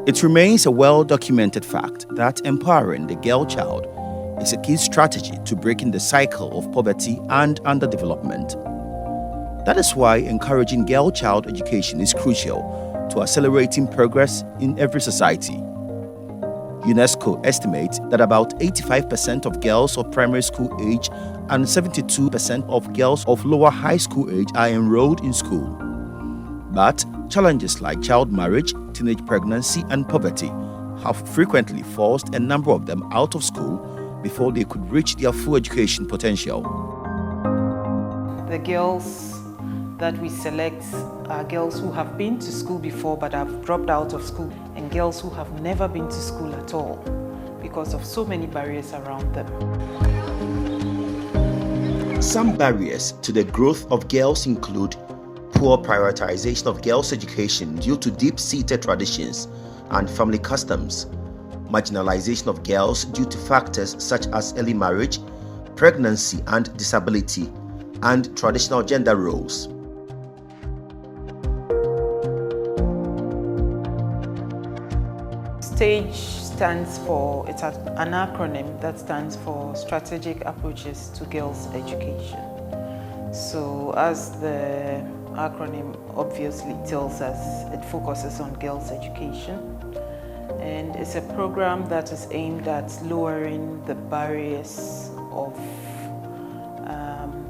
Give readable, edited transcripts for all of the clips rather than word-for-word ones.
It remains a well-documented fact that empowering the girl child is a key strategy to breaking the cycle of poverty and underdevelopment. That is why encouraging girl child education is crucial to accelerating progress in every society. UNESCO estimates that about 85% of girls of primary school age and 72% of girls of lower high school age are enrolled in school. But challenges like child marriage, teenage pregnancy, and poverty have frequently forced a number of them out of school before they could reach their full education potential. The girls that we select are girls who have been to school before but have dropped out of school, and girls who have never been to school at all because of so many barriers around them. Some barriers to the growth of girls include poor prioritization of girls' education due to deep-seated traditions and family customs, marginalization of girls due to factors such as early marriage, pregnancy and disability, and traditional gender roles. STAGE stands for, it's an acronym that stands for Strategic Approaches to Girls' Education. So as the acronym obviously tells us, it focuses on girls' education, and it's a program that is aimed at lowering the barriers of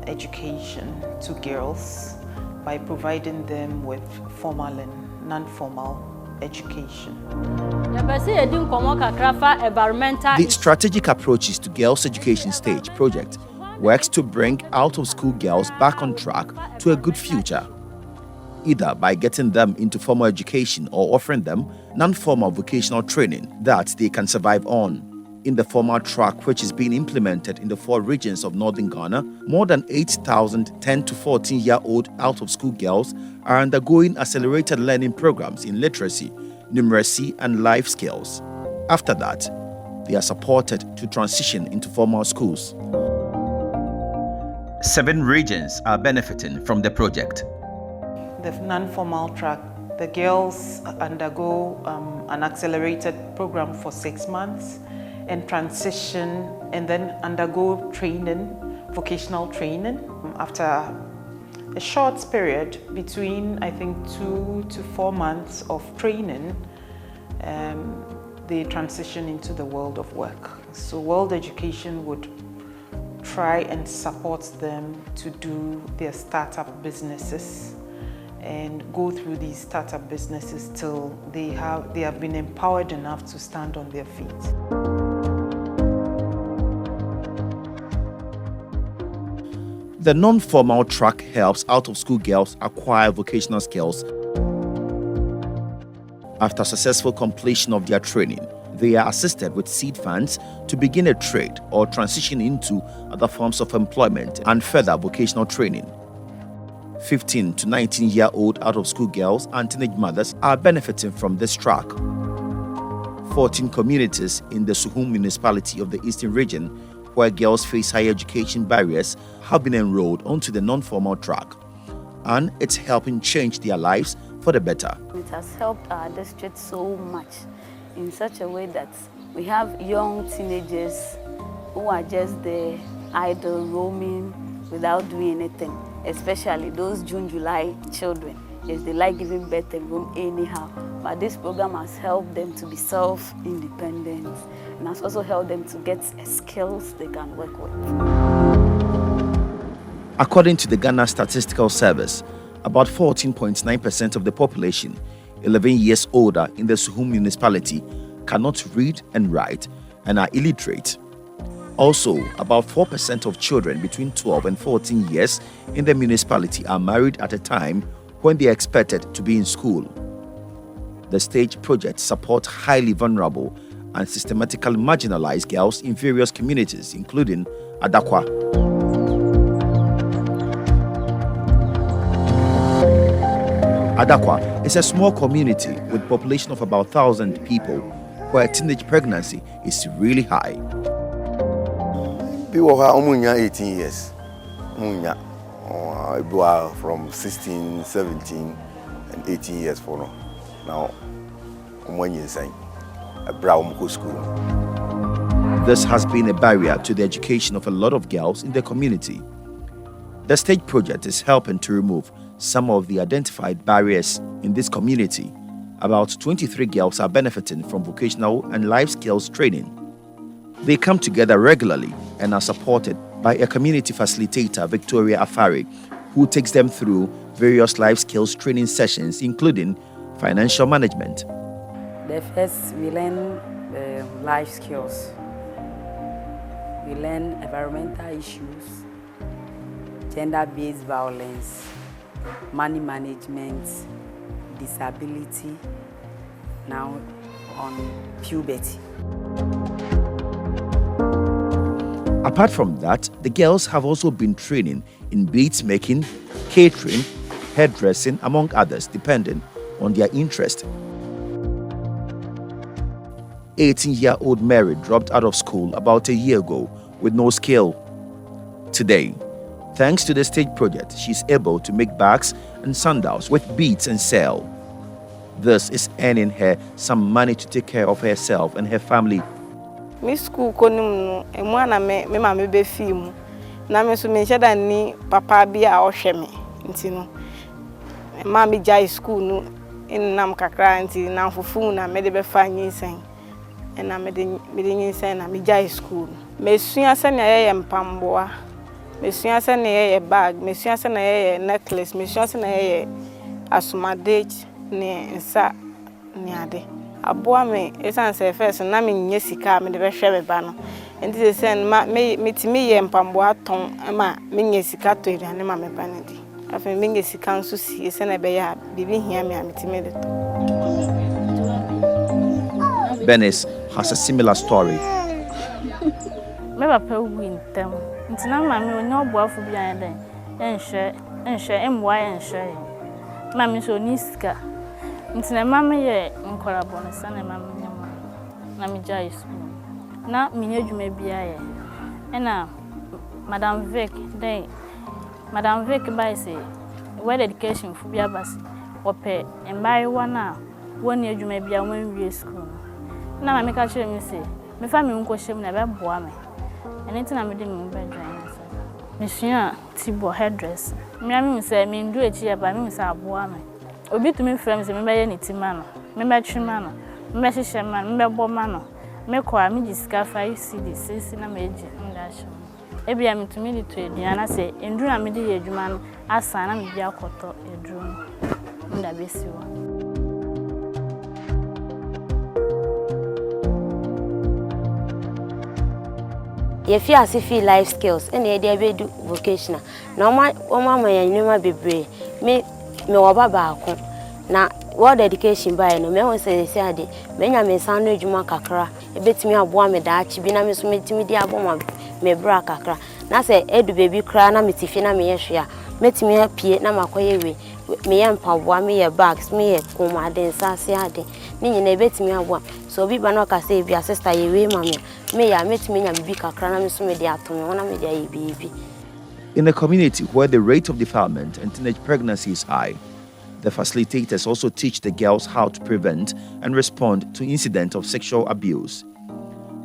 education to girls by providing them with formal and non-formal education. The Strategic Approaches to Girls' Education STAGE project works to bring out-of-school girls back on track to a good future, either by getting them into formal education or offering them non-formal vocational training that they can survive on. In the formal track, which is being implemented in the 4 regions of northern Ghana, more than 8,000 10 to 14-year-old out-of-school girls are undergoing accelerated learning programs in literacy, numeracy, and life skills. After that, they are supported to transition into formal schools. 7 regions are benefiting from the project. The non-formal track, the girls undergo an accelerated program for 6 months and transition and then undergo training, vocational training. After a short period, between I think 2 to 4 months of training, they transition into the world of work. So World Education would try and support them to do their startup businesses and go through these startup businesses till they have been empowered enough to stand on their feet. The non-formal track helps out-of-school girls acquire vocational skills. After successful completion of their training, they are assisted with seed funds to begin a trade or transition into other forms of employment and further vocational training. 15 to 19-year-old out-of-school girls and teenage mothers are benefiting from this track. 14 communities in the Suhum municipality of the Eastern region, where girls face higher education barriers, have been enrolled onto the non-formal track, and it's helping change their lives for the better. It has helped our district so much in such a way that we have young teenagers who are just there idle, roaming without doing anything, especially those June, July children. Yes, they like giving birth and roam anyhow, but this program has helped them to be self-independent and has also helped them to get skills they can work with. According to the Ghana Statistical Service, about 14.9% of the population 11 years older in the Suhum municipality cannot read and write and are illiterate. Also, about 4% of children between 12 and 14 years in the municipality are married at a time when they are expected to be in school. The STAGE project supports highly vulnerable and systematically marginalized girls in various communities, including Adakwa. Adakwa is a small community with a population of about 1,000 people where teenage pregnancy is really high. People who are 18 years, people are from 16, 17, and 18 years for now. This has been a barrier to the education of a lot of girls in the community. The stage project is helping to remove some of the identified barriers in this community. About 23 girls are benefiting from vocational and life skills training. They come together regularly and are supported by a community facilitator, Victoria Afari, who takes them through various life skills training sessions, including financial management. The first, we learn life skills. We learn environmental issues, gender-based violence, money management, disability, now on puberty. Apart from that, the girls have also been training in beads making, catering, hairdressing, among others, depending on their interest. 18-year-old Mary dropped out of school about a year ago with no skill. Today, thanks to the stage project, she's able to make bags and sandals with beads and sell. This is earning her some money to take care of herself and her family. My school konum emu na me mama be film na me so me sheda ni papa bia ohwe me nti no ma me jai school no nam kakra nti na fufu na me de be fa nyinsen na me de nyinsen na me jai school me sua se na ye mpamboa me sua se na ye bag me sua se na ye necklace me sua se na ye asumade ne nsa ne ade aboa me esan se first na me nye sika me de be hwe me ba no enti se sen ma me timi ye mpambo aton ma me nye sika to aduane ma me ba ne di afa me nye sika nso sie se na be ya bibi hia me ametimi de to. Benis has a similar story. Me papa win tem nti na ma me onye oboafo bia ya den enhwe emwa enhwe ma me so ni sika nti na mama ye nkora bonus na mama nyama na me jai school na minye dwuma bia ye na Madam Vic by say where education fu bia basi ope embai wana woni adwuma bia wan wie school na mama ka chere me say me fa me nko hye me na be boa me enti na me de me be join so me sua tibo hairdress me say me ndu echi ya ba me say aboa me obi to me frame say me be ye ni tima no me be twema no me be hye ma me be boma no me kwa me disika 5 cd 6 na me eji ndasho ebia me to me di to eduana say endu na me di ye adwuma no asa na me bia koto edru nda besiwa. If you feel life skills and the idea do vocational. No mama ya nyuma bebre me waba baako na world education by no me won say ade me nya me san no adwuma kakra ebetimi aboa me daachi bi na me so metimi di aboma me bra kakra na say edu baby kra na metifi na me yehwe a metimi apie na makoye we me ye mpaboa me ye bags me ye komade sase ade ni nyina ebetimi aboa so obi ba no ka say bia sister ye we mama me ya metimi nya bibi kakra na me so me di atom wona me di ayi bibi. In a community where the rate of defilement and teenage pregnancy is high, the facilitators also teach the girls how to prevent and respond to incidents of sexual abuse.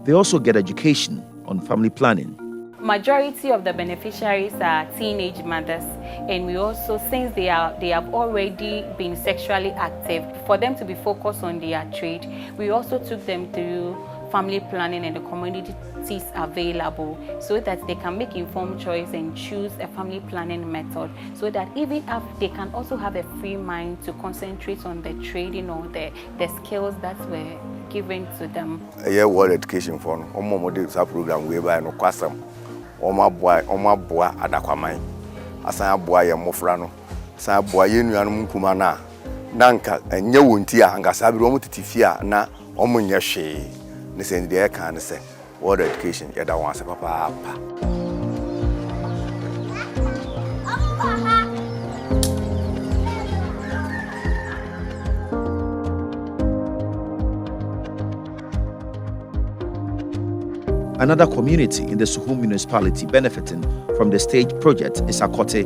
They also get education on family planning. Majority of the beneficiaries are teenage mothers, and we also, since they have already been sexually active, for them to be focused on their trade, we also took them through family planning and the communities available so that they can make informed choice and choose a family planning method, so that even if they can also have a free mind to concentrate on the trading or the skills that were given to them. Yeah, world education for no model program we by no kwasam oma boy adakwaman asan boy ye mofra no san boy ye nuanom nkuma na nanka enye wonti a anka sabi ro mutitifi a na omunye hwe ne sen de ka ne se world education ya da wan se papa. Another community in the Suhum municipality benefiting from the stage project is Akote.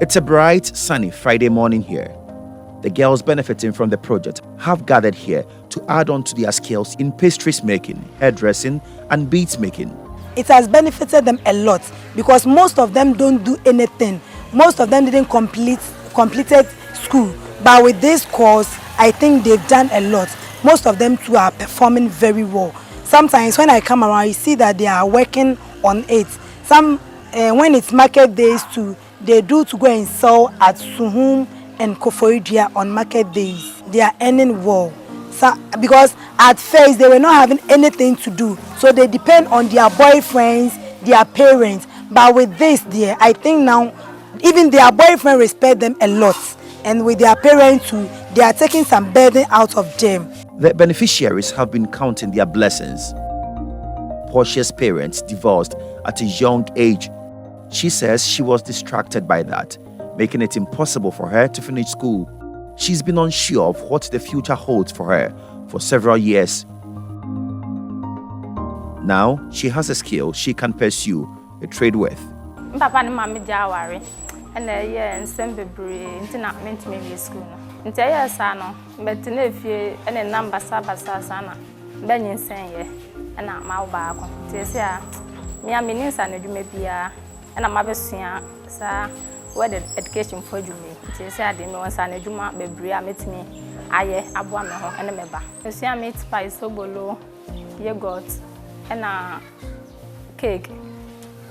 It's a bright, sunny Friday morning here. The girls benefiting from the project have gathered here to add on to their skills in pastries making, hairdressing, and beads making. It has benefited them a lot because most of them don't do anything. Most of them didn't completed school. But with this course, I think they've done a lot. Most of them too are performing very well. Sometimes when I come around, you see that they are working on it. Some, when it's market days too, they do to go and sell at Suhum and Koforidua on market days. They are earning well. So, because at first they were not having anything to do. So they depend on their boyfriends, their parents. But with this, I think now, even their boyfriend respect them a lot. And with their parents too, they are taking some burden out of them. The beneficiaries have been counting their blessings. Portia's parents divorced at a young age. She says she was distracted by that, making it impossible for her to finish school. She's been unsure of what the future holds for her for several years. Now, she has a skill she can pursue a trade with. Papa and Mammy Jawari, and a year and Sembebury, Intina meant to me school. Intaya Sano, but Tenefie and a number Sabasa Sana, Benyon Sanye, and I'm Malbako. Tia, me, I'm in San Jumepia, and I'm Abesia, sir. What education for you? She said, I know San Juma, Bebria met me. Aye, Abuano, and a member. You see, I made spice so below, yogurt, and a cake.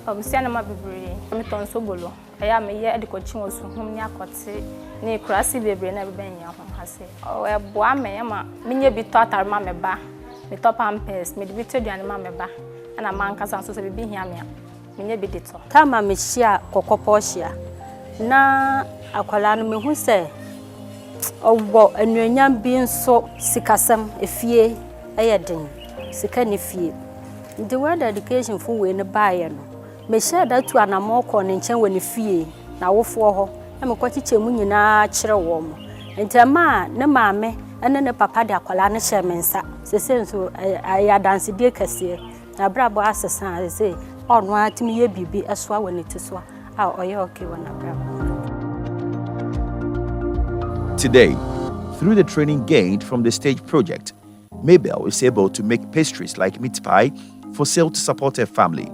Of Sienna Bebri, Miton Sobolo. I am a year at the coaching was whom near Cotsy, near Crassy Bebri, never been your home, I say. Oh, a boy, mamma, me be taught our mamma bar, me top ampers, me be told and mamma bar, and a man can also be here. Me be dito. Kama meshia kokoposhia. Na akwala no mehu se owo anuanyam bi nso sikasam efie ayeden sika ne fie the word education for we ne baaye no me share that to anamoko ne nchen we ne fie na wofo ho na me kwachiche mu nyina kire wo mo ntama ne maame ene ne papa de akwala ne hye mensa sese nso ya dance die kase na brabo asesa se ono atimi ye bibi eso we ne tiswa. Today, through the training gained from the stage project, Mabel is able to make pastries like meat pie for sale to support her family.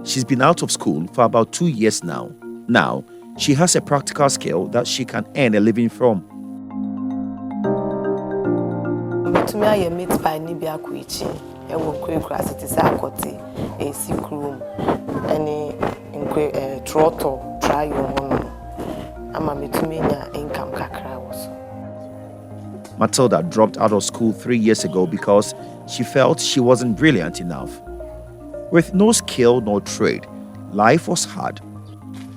She's been out of school for about 2 years now. Now, she has a practical skill that she can earn a living from. To me, I meat pie ni bi akuichi. E wo kura city sa akoti e si krum. Any trotto try your own. Income kakra also. Matilda dropped out of school 3 years ago because she felt she wasn't brilliant enough. With no skill nor trade, life was hard.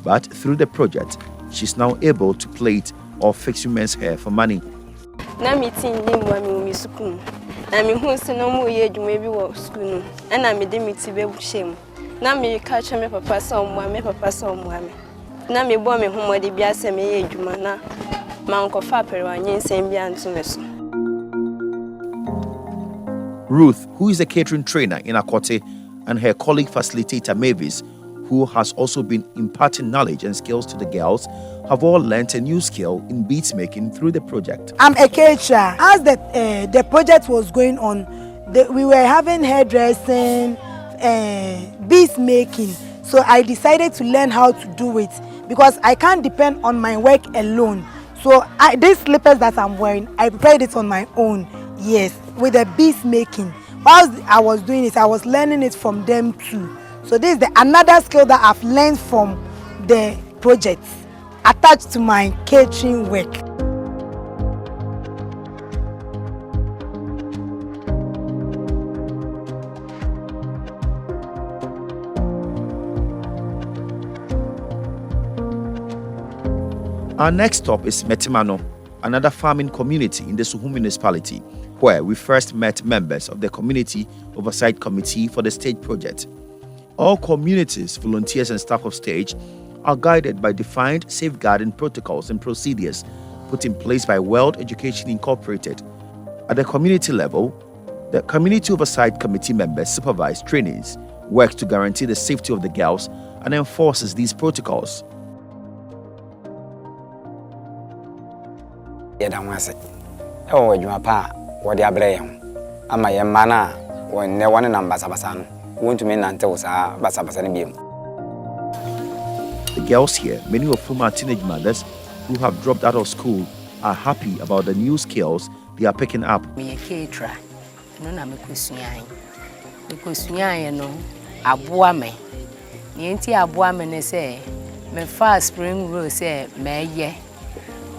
But through the project, she's now able to plait or fix women's hair for money. Na meeting ni mwami school. Na mi hu se no mo ye adwuma bi wo school no. Na me de meeting be bushem. Na me catch me papa so mwami papa so mwami. Na me bo me humode bia se me ye adwuma na ma nkofa perwanyen sem bia ntumeso. Ruth, who is a catering trainer in Akote, and her colleague facilitator Mavis, who has also been imparting knowledge and skills to the girls, have all learnt a new skill in beads making through the project. I'm a caterer. As the project was going on, we were having hairdressing, beads making. So I decided to learn how to do it because I can't depend on my work alone. So these slippers that I'm wearing, I prepared it on my own. Yes, with the beads making. Whilst I was doing it, I was learning it from them too. So this is another skill that I've learned from the project attached to my catering work. Our next stop is Metimano, another farming community in the Suhum municipality, where we first met members of the Community Oversight Committee for the Stage project. All communities, volunteers and staff of Stage are guided by defined safeguarding protocols and procedures put in place by World Education Incorporated. At the community level, the Community Oversight Committee members supervise trainings, work to guarantee the safety of the girls, and enforces these protocols. yɛda ho ase ɛwɔ adwuma pa a wɔde abrɛ yɛn ama yɛn ma na wɔne wɔne nam basabasa no wɔntumi nante wo saa basabasa no biemu. The girls here, many of whom are teenage mothers who have dropped out of school, are happy about the new skills they are picking up. Me ketra no na me kosuan no aboa me nti aboa me ne se me fa spring roll se me ye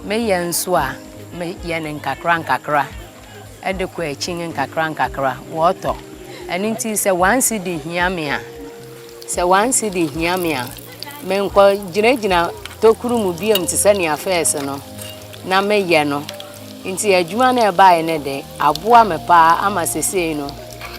nso a me ye ne nkakra e de ko achin nkakra woto ani nti se wan cedi hia me a me nko gina tokuru mu biem ti se ne afese no na me ye no nti adwuma na e ba ne de aboa me pa ama sesei no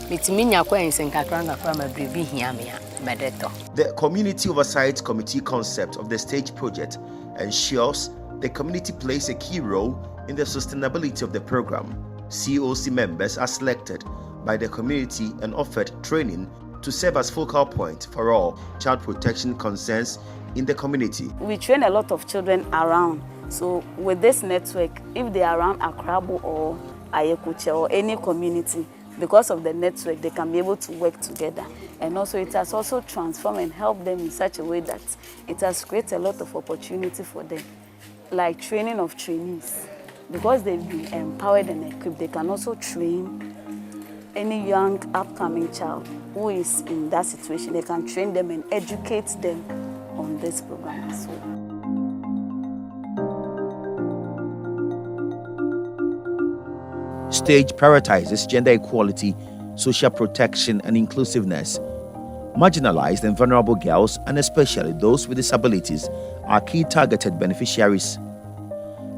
mitimi nya kwanse nkakra ma bribi hia me a medeto. The Community Oversight Committee concept of the stage project ensures the community plays a key role in the sustainability of the program. COC members are selected by the community and offered training to serve as focal point for all child protection concerns in the community. We train a lot of children around. So with this network, if they are around Akrabo or Ayekuche or any community, because of the network, they can be able to work together. And also it has also transformed and helped them in such a way that it has created a lot of opportunity for them. Like training of trainees. Because they've been empowered and equipped, they can also train any young upcoming child who is in that situation. They can train them and educate them on this program as well. Stage prioritizes gender equality, social protection, and inclusiveness. Marginalized and vulnerable girls, and especially those with disabilities, are key targeted beneficiaries.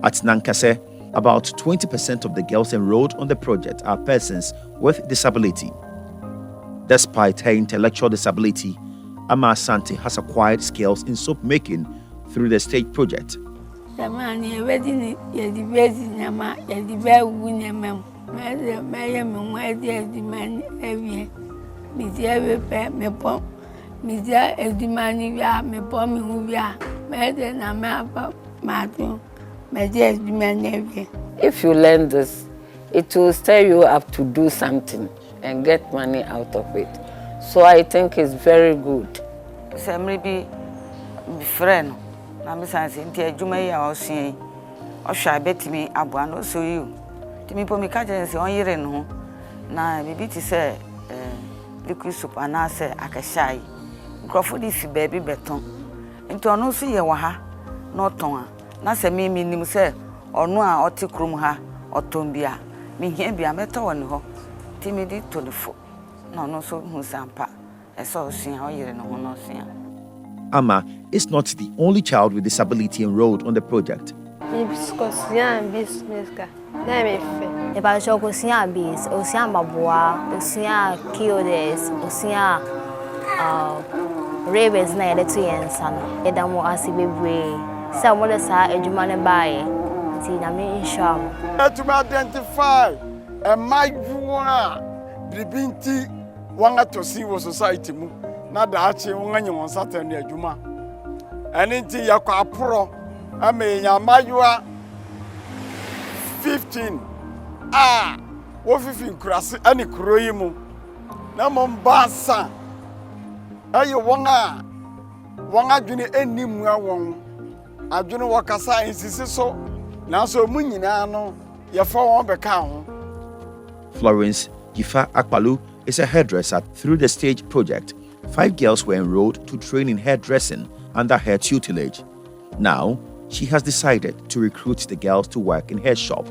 At Nankase, about 20% of the girls enrolled on the project are persons with disability. Despite her intellectual disability, Ama Asante has acquired skills in soap making through the stage project. If you learn this, it will stir you up to do something and get money out of it. So I think it's very good. Maybe friend, I'm saying, Jumay or saying, or shall bet me abuano so you. Timmy Pomicatans on your no. Now, maybe to say, liquid soup and I say, Akashai. Crawford is baby beton. Into no see ya waha, no tongue. Nasa me meaning say, or no, or tikrum ha, or tombia. Me here be a metal on ho. Timmy did to the foot. No, so who's ampa. I saw seeing how you're no seeing. Ama is not the only child with disability enrolled on the project. Ravens na yɛde to yɛn nsa no yɛda mo ase bebree sɛ mo de saa adwuma ne bae nti na me insha Allah to identify a majua dribinti wanga to see wo society mu na da ache wanga won saturn adwuma ɛne nti yakɔ aporo amenya majua 15 wo fifin kurase ani kuroyi mu na mo mbasa ayi wanga dwene enimu awon adwene wakasa insisi so na so mu nyina no ye fa won beka ho. Florence Gifa Akpalu is a hairdresser. Through the stage project, 5 girls were enrolled to train in hairdressing under her tutelage. Now, she has decided to recruit the girls to work in her shop.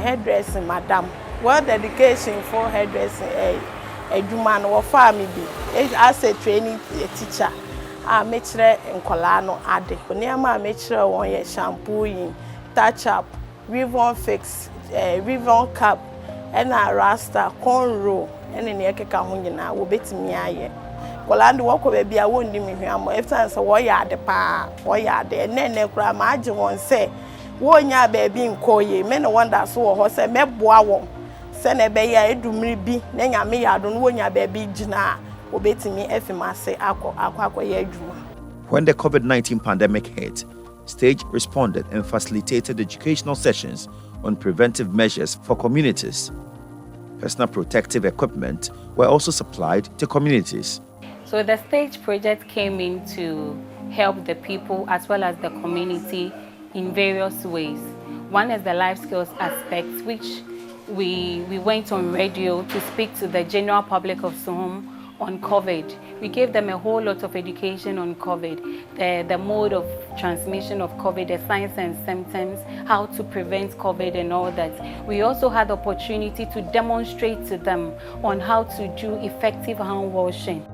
Hairdressing, madam. What dedication for hairdressing? Edwuma no wo fa me bi as a training teacher a me kire nkola no ade oniama me kire won ye shampooing, touch up, ribbon fix, ribbon cap and a rasta cornrow and ne ekeka ho nyina wo betimi aye kola ndi wo ko be bia wo ndi me hwam if sense wo ya ade pa wo ya ade ne kura ma age won se wo nya ba bi nkoye me no wonder so wo ho se meboa won. When the COVID-19 pandemic hit, Stage responded and facilitated educational sessions on preventive measures for communities. Personal protective equipment were also supplied to communities. So the Stage project came in to help the people as well as the community in various ways. One is the life skills aspect, which we went on radio to speak to the general public of Suhum on COVID. We gave them a whole lot of education on COVID, the mode of transmission of COVID, the signs and symptoms, how to prevent COVID and all that. We also had the opportunity to demonstrate to them on how to do effective hand washing.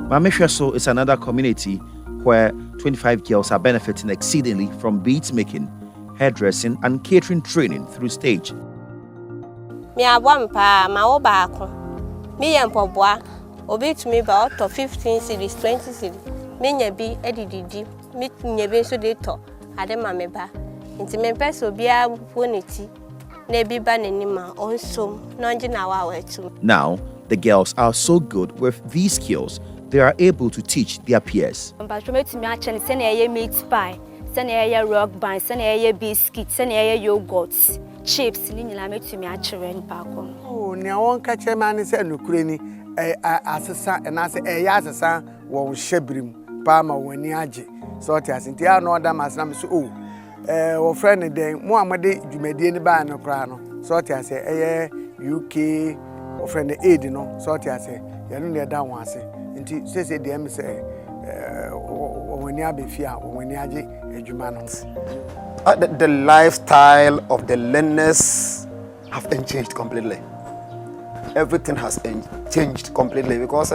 Mameshweso is another community where 25 girls are benefiting exceedingly from beads making, hairdressing, and catering training through Stage. Me abwampa ma wo baako. Me yempoboa. Obi to me ba auto 15 cities, 20 cities. Me nya bi edididi. Me nya bi so de to. Ade ma me ba. Nti me pese obi a woneti. Na bi ba nanima onsom. Na nje na wa wetu. Now, the girls are so good with these skills, they are able to teach their peers. But me to me actually send a meat pie, send a rock band, send a biscuit, send a yogurt, chips, ni nyina me to me actually ni paako. Oh, ne won ka chairman say nokure ni asesa na say asesa wo hyebrim pa ma woni age. So oti asinti ya no da masna me so wo friend den mo amade dwumadie ni ba no kra no. So oti ase UK wo friend aid no. So oti ase ya no le da won ase. Nti say dem say the lifestyle of the learners have changed completely. Everything has changed completely because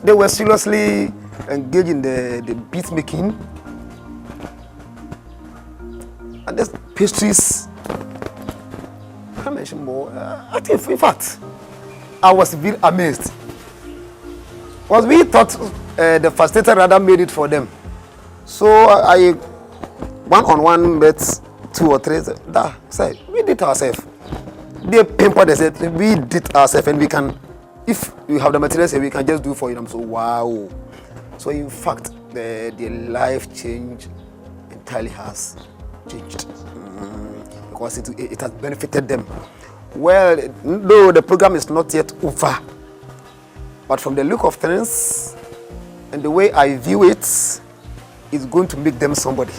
they were seriously engaged in the beat making and the pastries. I can't mention more. I think, in fact, I was very amazed. Was we thought the facilitator rather made it for them. So I one-on-one met 2 or 3. That said, we did ourselves. They pampered us. We did ourselves, and we can, if you have the materials, we can just do for you. I'm so wow. So in fact, the life change entirely has changed because it has benefited them. Well, though the program is not yet over. But from the look of things and the way I view it, it's going to make them somebody.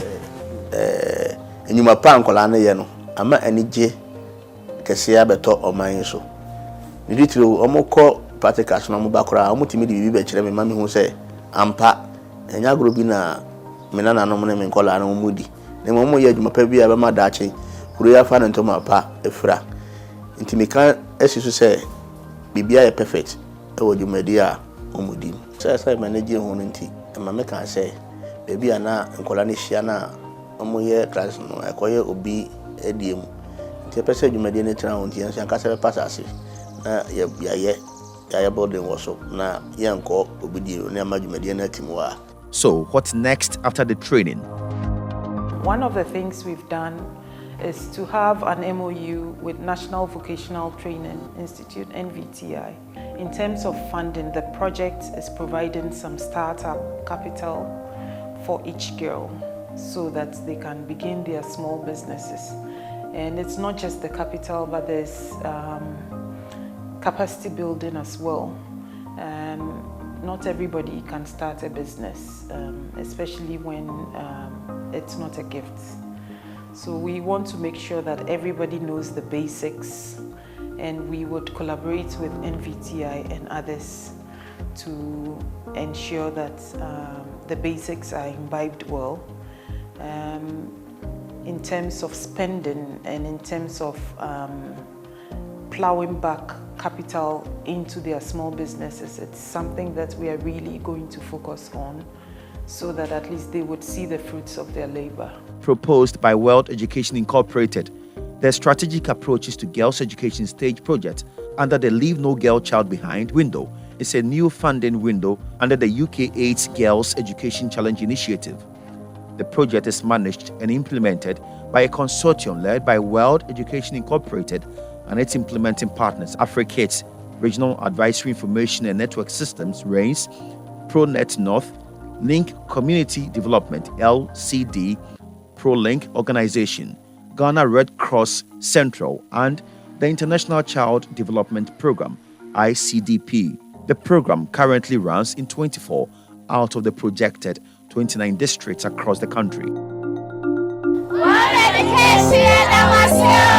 And you ma pan kolana yeno. Ama enije kesiya beto oman so. Ni ditiro omoko practicals na mo bakora omutimi di bibi kire me mami hu se ampa enya gro bi na menana no mo ne me kola na omudi. Ne mo mo ye adwuma pa bi aba ma daache. Kuro ya fa na ntoma pa efra. Ntimi kan esisu se bibia ye perfect. Ewo dwumadia omudi. Say manage ho nti ma me kan say baby ana nkola ne hia na omoye class no ekoye obi ediem. Nti pese dwumadia ne tra ho nti enso kan say pass ase na ya boarding was so na yanko obidi ne ma dwumadia na timwa. So, what's next after the training? One of the things we've done is to have an MOU with National Vocational Training Institute, NVTI. In terms of funding, the project is providing some startup capital for each girl so that they can begin their small businesses. And it's not just the capital, but there's capacity building as well. Not everybody can start a business, especially when it's not a gift. So we want to make sure that everybody knows the basics, and we would collaborate with NVTI and others to ensure that the basics are imbibed well. In terms of spending and in terms of plowing back capital into their small businesses, it's something that we are really going to focus on so that at least they would see the fruits of their labor. Proposed by World Education Incorporated, the strategic approaches to girls' education stage project under the Leave No Girl Child Behind window is a new funding window under the UK AIDS Girls Education Challenge Initiative. The project is managed and implemented by a consortium led by World Education Incorporated and its implementing partners, AfriKids, Regional Advisory Information and Network Systems, RAINS, ProNet North, Link Community Development, LCD, ProLink Organization, Ghana Red Cross Central, and the International Child Development Program, ICDP. The program currently runs in 24 out of the projected 29 districts across the country. World Education,